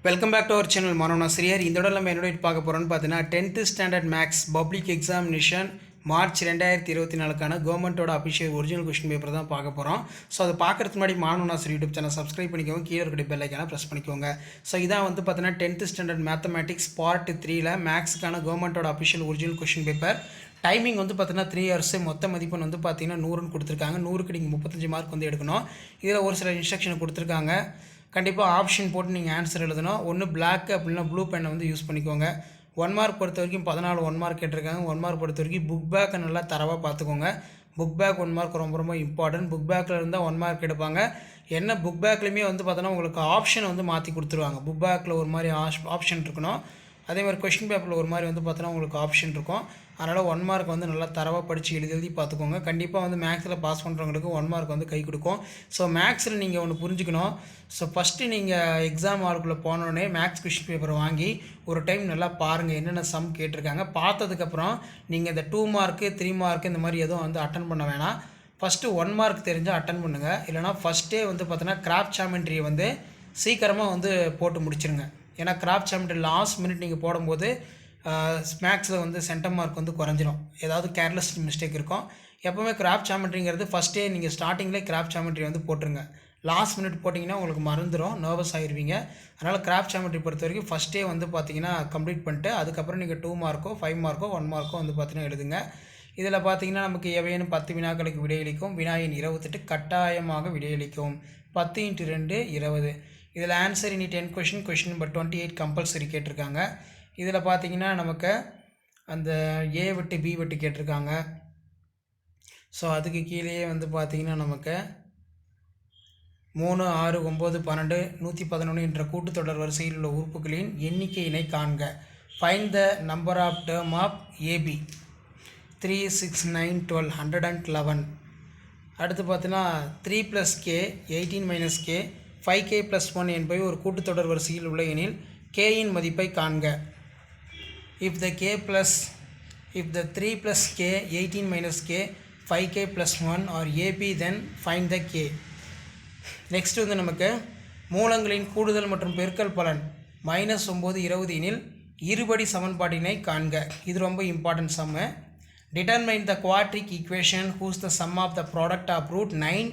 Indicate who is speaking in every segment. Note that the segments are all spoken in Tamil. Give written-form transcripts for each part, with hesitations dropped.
Speaker 1: Welcome back to our channel மாணவனாசிரியர். இந்த இடம் நம்ம என்னோட பார்க்க போகிறோம்னு பார்த்தீங்கன்னா 10th standard maths public examination march 2024க்கான கவர்மெண்ட்டோட அஃபிஷியல் ஒரிஜினல் கொஸ்டின் பேப்பர் தான் பார்க்க போகிறோம். ஸோ அதை பார்க்குறதுக்கு முன்னாடி மாணவனாசிரியர் யூடியூப் சேனல் சப்ஸ்கிரைப் பண்ணிக்கோங்க, கீழே இருக்கிற பெல் ஐக்கான ப்ரெஸ் பண்ணிக்கோங்க. ஸோ இதான் வந்து பார்த்தீங்கன்னா 10th ஸ்டாண்டர்ட் மேத்தமேட்டிக்ஸ் பார்ட் 3ல மேக்ஸுக்கான கவர்மெண்ட்டோட official original question paper. Timing வந்து பார்த்தீங்கன்னா 3 hours. மொத்த மதிப்பெண் வந்து பார்த்தீங்கன்னா 100ன்னு கொடுத்துருக்காங்க. 100க்கு நீங்கள் 35 மார்க் வந்து எடுக்கணும். இதில் ஒரு சில இன்ஸ்ட்ரக்ஷன் கொடுத்துருக்காங்க. கண்டிப்பாக ஆப்ஷன் போட்டு நீங்கள் ஆன்சர் எழுதணும். ஒன்று பிளாக் அப்படின்னா ப்ளூ பெண்ணை வந்து யூஸ் பண்ணிக்கோங்க. 1 மார்க் பொறுத்த வரைக்கும் 14 1 மார்க் கேட்டிருக்காங்க. 1 மார்க் பொறுத்த வரைக்கும் புக் பேக்கை நல்லா தரவாக பார்த்துக்கோங்க. புக் பேக் 1 மார்க் ரொம்ப ரொம்ப இம்பார்ட்டன்ட். புக் பேக்கில் இருந்தால் 1 மார்க் எடுப்பாங்க. என்ன புக் பேக்லேயுமே வந்து பார்த்தோன்னா உங்களுக்கு ஆப்ஷனை வந்து மாற்றி கொடுத்துருவாங்க. புக் பேக்கில் ஒரு மாதிரி ஆப்ஷன் இருக்கணும். அதே மாதிரி கொஷின் பேப்பரில் ஒரு மாதிரி வந்து பார்த்தோன்னா உங்களுக்கு ஆப்ஷன் இருக்கும். அதனால் 1 மார்க் வந்து நல்லா தரவாக படித்து எழுதி பார்த்துக்கோங்க. கண்டிப்பாக வந்து மேக்ஸில் பாஸ் பண்ணுறவங்களுக்கு 1 மார்க் வந்து கை கொடுக்கும். ஸோ மேக்ஸில் நீங்கள் ஒன்று புரிஞ்சுக்கணும். ஸோ ஃபஸ்ட்டு நீங்கள் எக்ஸாம் ஹாலுக்குள்ளே போனோடனே மேக்ஸ் கொஷின் பேப்பரை வாங்கி ஒரு டைம் நல்லா பாருங்கள் என்னென்ன சம் கேட்டிருக்காங்க. பார்த்ததுக்கப்புறம் நீங்கள் இந்த 2 மார்க்கு 3 மார்க்கு இந்த மாதிரி எதுவும் வந்து அட்டன் பண்ண வேணாம். ஃபஸ்ட்டு 1 மார்க் தெரிஞ்சால் அட்டன் பண்ணுங்கள். இல்லைனா ஃபஸ்ட்டே வந்து பார்த்தோன்னா கிராஃப்ட் ஜாமெண்ட்ரியை வந்து சீக்கிரமாக வந்து போட்டு முடிச்சிருங்க. ஏன்னா கிராஃப்ட் ஜாமெண்ட்ரி லாஸ்ட் மினிட் நீங்கள் போடும்போது மேக்ஸில் வந்து சென்டம் மார்க் வந்து குறைஞ்சிரும். ஏதாவது கேர்லெஸ் மிஸ்டேக் இருக்கும். எப்போவுமே கிராஃப்ட் ஜாமெண்ட்ரிங்கிறது ஃபஸ்ட்டே நீங்கள் ஸ்டார்டிங்லேயே கிராஃப்ட் ஜாமெண்ட்ரி வந்து போட்டுருங்க. லாஸ்ட் மினிட் போட்டிங்கன்னா உங்களுக்கு மறந்துடும், நர்வஸ் ஆகிடுவீங்க. அதனால் கிராஃப்ட் ஜாமெண்ட்ரி பொறுத்த வரைக்கும் ஃபஸ்ட்டே வந்து பார்த்தீங்கன்னா கம்ப்ளீட் பண்ணிட்டு அதுக்கப்புறம் நீங்கள் 2 மார்க்கோ 5 மார்க்கோ 1 மார்க்கோ வந்து பார்த்தீங்கன்னா எழுதுங்க. இதில் பார்த்தீங்கன்னா நமக்கு எவையேனும் 10 வினாக்களுக்கு விடையளிக்கும். வினாயின் 28 கட்டாயமாக விடையளிக்கும். 10 × 2 20. இதில் ஆன்சர் இனி 10 கொஷின் நம்பர் 28 கம்பல்சரி கேட்டிருக்காங்க. இதில் பார்த்தீங்கன்னா நமக்கு அந்த ஏ வெட்டு பி வெட்டு கேட்டிருக்காங்க. ஸோ அதுக்கு கீழேயே வந்து பார்த்திங்கன்னா நமக்கு 3 6 9 12 111 என்ற கூட்டுத்தொடர் வரிசையில் உள்ள உறுப்புகளின் எண்ணிக்கையினை காண்க. Find the number of term of AP. 3 6 9 12 111. அடுத்து பார்த்தீங்கன்னா 3 + k 18 - k 5k + 1 என்பவை ஒரு கூட்டுத்தொடர் வரிசையில் உள்ள எனில் k-இன் மதிப்பை காண்க. If the 3 + k 18 - k 5k + 1 are AB, then find the k. Next வந்து நமக்கு மூலங்களின் கூடுதல் மற்றும் பெருக்கல் பலன் -9 20 எனில் இருபடி சமன்பாட்டினை காண்க. இது ரொம்ப important Jammu. Determine the quadratic equation whose the sum of the product of root 9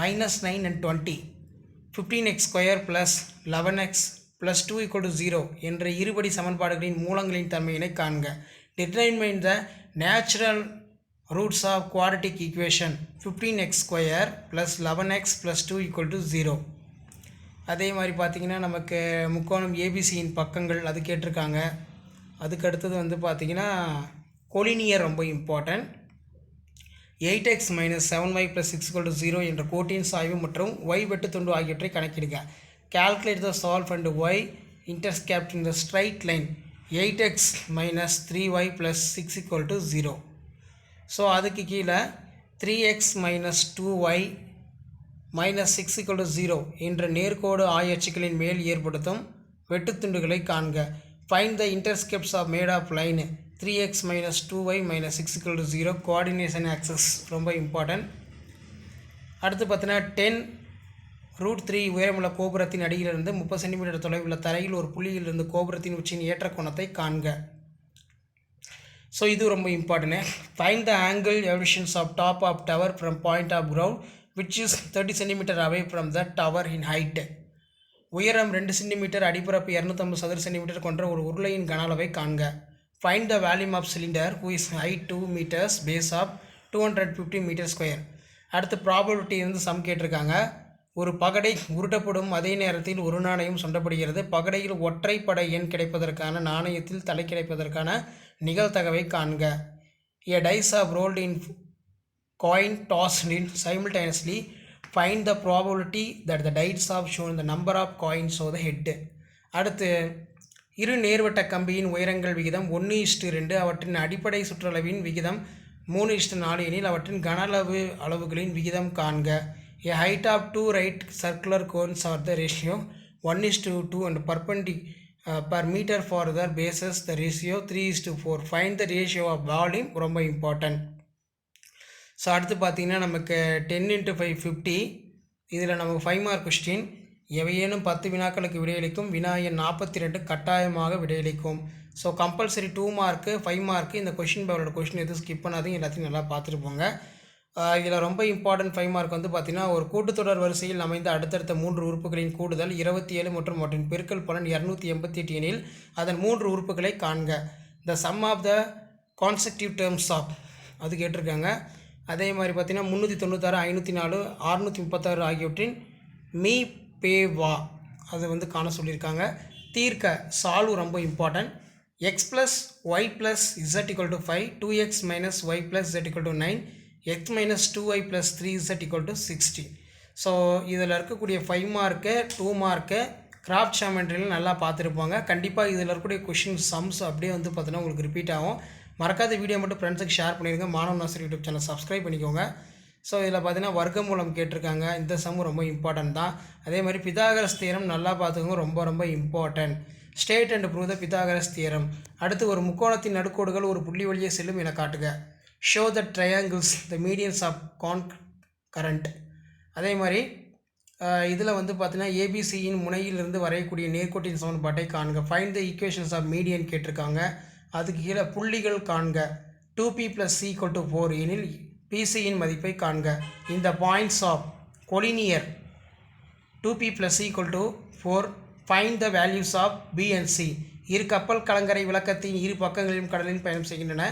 Speaker 1: -9 and 20 15x² + 11x + 2 = 0 என்ற இருபடி சமன்பாடுகளின் மூலங்களின் தன்மையினை காண்க. Determine the natural roots of quadratic equation 15x² + 11x + 2 = 0. அதே மாதிரி பார்த்திங்கன்னா நமக்கு முக்கோணம் ஏபிசியின் பக்கங்கள் அது கேட்டிருக்காங்க. அதுக்கு அடுத்தது வந்து பார்த்திங்கன்னா கொலினியர் ரொம்ப இம்பார்ட்டன்ட். 8x - 7y + 6 = 0 என்ற கோட்டின் சாய்வு மற்றும் y வெட்டுத்துண்டு ஆகியவற்றை கணக்கிடுக. Calculate the solve and y intercept in the straight line 8x - 3y + 6 = 0. So அதுக்கு கீழே 3x - 2y - 6 = 0 என்ற நேர்கோடு ஆயச்சுக்களின் மேல் ஏற்படுத்தும் வெட்டுத்துண்டுகளை காண்க. Find the intercepts of made of line 3x - 2y - 6 = 0. Coordination access ரொம்ப இம்பார்ட்டன்ட். அடுத்து பார்த்தீங்கன்னா 10 √3 உயரமுள்ள கோபுரத்தின் அடியிலிருந்து 30 சென்டிமீட்டர் தொலைவில் உள்ள தரையில் ஒரு புள்ளியிலிருந்து கோபுரத்தின் உச்சியின் ஏற்ற கோணத்தை காண்க. ஸோ இது ரொம்ப important. Find the angle evolutions of top of tower from point of ground which is 30 centimetre away from the tower in height. உயரம் 2 சென்டிமீட்டர், அடிப்பரப்பு 250 சதுர சென்டிமீட்டர் கொண்ட ஒரு உருளையின் கன அளவை காண்க. Find the volume of cylinder who is height 2 meters, base of 250 m². அடுத்து ப்ராபபிலிட்டி இருந்து சம் கேட்டிருக்காங்க. ஒரு பகடை உருட்டப்படும் அதே நேரத்தில் ஒரு நாணயம் சுண்டப்படுகிறது. பகடையில் ஒற்றைப்படை எண் கிடைப்பதற்கான நாணயத்தில் தலை கிடைப்பதற்கான நிகழ்தகவை காண்க. A dice are rolled in coin tossed in simultaneously. Find the probability that the dice have shown the number of coins or the head. அடுத்து இரு நேர்வட்ட கம்பியின் உயரங்கள் விகிதம் 1:2. அவற்றின் அடிப்படை சுற்றளவின் விகிதம் 3:4 எனில் அவற்றின் கன அளவுகளின் விகிதம் காண்க. A height of 2 right circular cones are the ratio 1:2 and per meter for the bases the ratio 3:4. Find the ratio of volume ரொம்ப இம்பார்ட்டன்ட். ஸோ அடுத்து பார்த்தீங்கன்னா நமக்கு 10 × 5 50. இதில் நமக்கு 5 மார்க் கொஸ்டின். எவையேனும் 10 வினாக்களுக்கு விடையளிக்கும். வினா எண் 42 கட்டாயமாக விடையளிக்கும். ஸோ கம்பல்சரி 2 மார்க்கு 5 மார்க்கு இந்த கொஷின் பேப்பரோட கொஷின் எதுவும் ஸ்கிப் பண்ணாதீங்க, எல்லாத்தையும் நல்லா பார்த்துட்டு போங்க. இதில் ரொம்ப இம்பார்ட்டன்ட் 5 மார்க் வந்து பார்த்திங்கன்னா, ஒரு கூட்டுத்தொடர் வரிசையில் அமைந்த அடுத்தடுத்த 3 உறுப்புகளின் கூடுதல் 27 மற்றும் அவற்றின் பெருக்கல் பலன் 288 எனில் அதன் 3 உறுப்புகளை காண்க. The sum of the consecutive terms of அது கேட்டிருக்காங்க. அதே மாதிரி பார்த்திங்கன்னா 396, 504, 636 ஆகியவற்றின் மீ பே வா அது வந்து காண சொல்லியிருக்காங்க. தீர்க்க சால்வ் ரொம்ப important. X plus y plus z equal to 5, 2x minus y plus z equal to 9, x minus 2y plus 3z equal to 60. So இதில் இருக்கக்கூடிய 5 மார்க்கு 2 மார்க்கு கிராஃப்ட் ஜாமெண்ட்ரியில் நல்லா பார்த்துருப்பாங்க. கண்டிப்பாக இதில் இருக்கக்கூடிய கொஷின் சம்ஸ் அப்படியே வந்து பார்த்தீங்கன்னா உங்களுக்கு ரிப்பீட் ஆகும். மறக்காத வீடியோ மட்டும் ஃப்ரெண்ட்ஸுக்கு ஷேர் பண்ணிடுங்க. மாணவ நாசர் யூடியூப் சேனல் சப்ஸ்கிரைப் பண்ணிக்கோங்க. ஸோ இதில் பார்த்தீங்கன்னா வர்க்கமூலம் கேட்டிருக்காங்க. இந்த சம் ரொம்ப இம்பார்ட்டன்ட் தான். அதே மாதிரி பிதாகரஸ் தியரம் நல்லா பார்த்துக்கோங்க, ரொம்ப ரொம்ப important. State and prove the Pythagoras theorem. அடுத்து ஒரு முக்கோணத்தின் நடுக்கோடுகள் ஒரு புள்ளி வழியே செல்லும் என காட்டுக. Show the triangles the medians of concurrent. அதே மாதிரி இதில் வந்து பார்த்தீங்கன்னா ஏபிசியின் முனையிலிருந்து வரையக்கூடிய நேர்கோட்டின் சமன்பாட்டை காண்க. Find the equations of median கேட்டிருக்காங்க. அதுக்கு கீழே புள்ளிகள் காண்க. 2p + c = 4 எனில் பிசியின் மதிப்பை காண்க. இந்த points of collinear 2p + c = 4. Find the values of b and c. இரு கப்பல் கலங்கரை விளக்கத்தின் இரு பக்கங்களிலும் கடலில் பயணம் செய்கின்றன.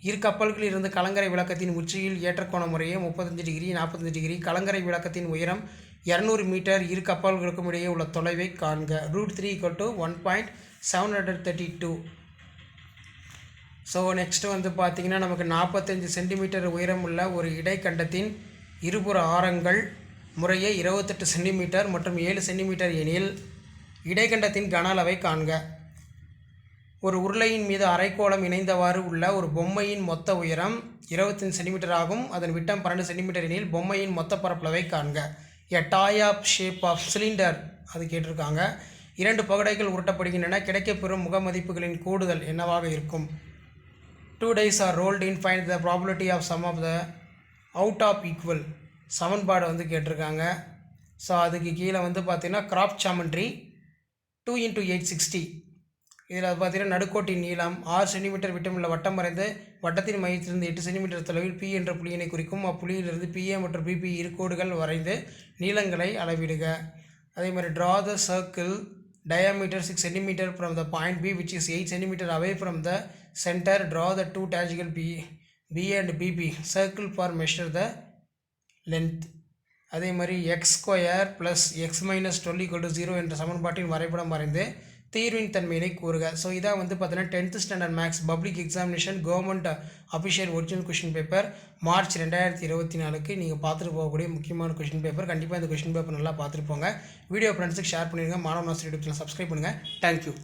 Speaker 1: இரு கப்பல்களில் இருந்து கலங்கரை விளக்கத்தின் உச்சியில் ஏற்றக்கோண முறையே 35 டிகிரி 45 டிகிரி. கலங்கரை விளக்கத்தின் உயரம் 200 மீட்டர். இரு கப்பல்களுக்கும் இடையே உள்ள தொலைவை காண்க. √3 = 1.732. ஸோ நெக்ஸ்ட்டு வந்து பார்த்திங்கன்னா நமக்கு 45 சென்டிமீட்டர் உயரம் உள்ள ஒரு இடைக்கண்டத்தின் இருபுற ஆரங்கள் முறையே 28 சென்டிமீட்டர் மற்றும் 7 சென்டிமீட்டர் எனில் இடைக்கண்டத்தின் கன அளவை காண்க. ஒரு உருளையின் மீது அரைக்கோளம் இணைந்தவாறு உள்ள ஒரு பொம்மையின் மொத்த உயரம் 25 சென்டிமீட்டர் ஆகும். அதன் விட்டம் 12 சென்டிமீட்டர் எனில் பொம்மையின் மொத்த பரப்பளவை காண்க. எ டாய் ஆஃப் ஷேப் ஆஃப் சிலிண்டர் அது கேட்டிருக்காங்க. 2 பகடைகள் உருட்டப்படுகின்றன. கிடைக்கப்பெறும் முக மதிப்புகளின் கூடுதல் என்னவாக இருக்கும்? 2 dice are rolled in. Find the probability of sum of the out of equal. சமன்பாடு வந்து கேட்டிருக்காங்க. ஸோ அதுக்கு கீழே வந்து பார்த்திங்கன்னா கிராஃப்ட் ஜாமெண்ட்ரி 2 × 860. இதில் பார்த்திங்கன்னா நடுக்கோட்டின் நீளம் 6 சென்டிமீட்டர் விட்டமுள்ள வட்டம் வரைந்து வட்டத்தின் மையத்திலிருந்து 8 சென்டிமீட்டர் தொலைவில் P என்ற புள்ளியினை குறிக்கும். அப்புள்ளியிலிருந்து PA மற்றும் BP இரு கோடுகள் வரைந்து நீளங்களை அளவிடுக. அதே மாதிரி draw the circle diameter 6 cm from the point B which is 8 cm away from the center. Draw the two tangents B and BP. Circle for measure the length. அதே மாதிரி x² + x - 12 = 0 என்ற சமன்பாட்டின் வரைபடம் வரைந்து தீர்வின் தன்மையினை கூறுக. ஸோ இதான் வந்து பார்த்தீங்கன்னா 10th standard maths public examination government official original question paper march 2024க்கு நீங்கள் பார்த்துட்டு போகக்கூடிய முக்கியமான கொஷின் பேப்பர். கண்டிப்பாக இந்த கொஷின் பேப்பர் நல்லா பார்த்துட்டு போங்க. வீடியோ ஃப்ரெண்ட்ஸுக்கு ஷேர் பண்ணிடுங்க. மாணவ நாசர் யூடியூப் சேனல் சப்ஸ்கிரைப் பண்ணுங்கள். தேங்க்யூ.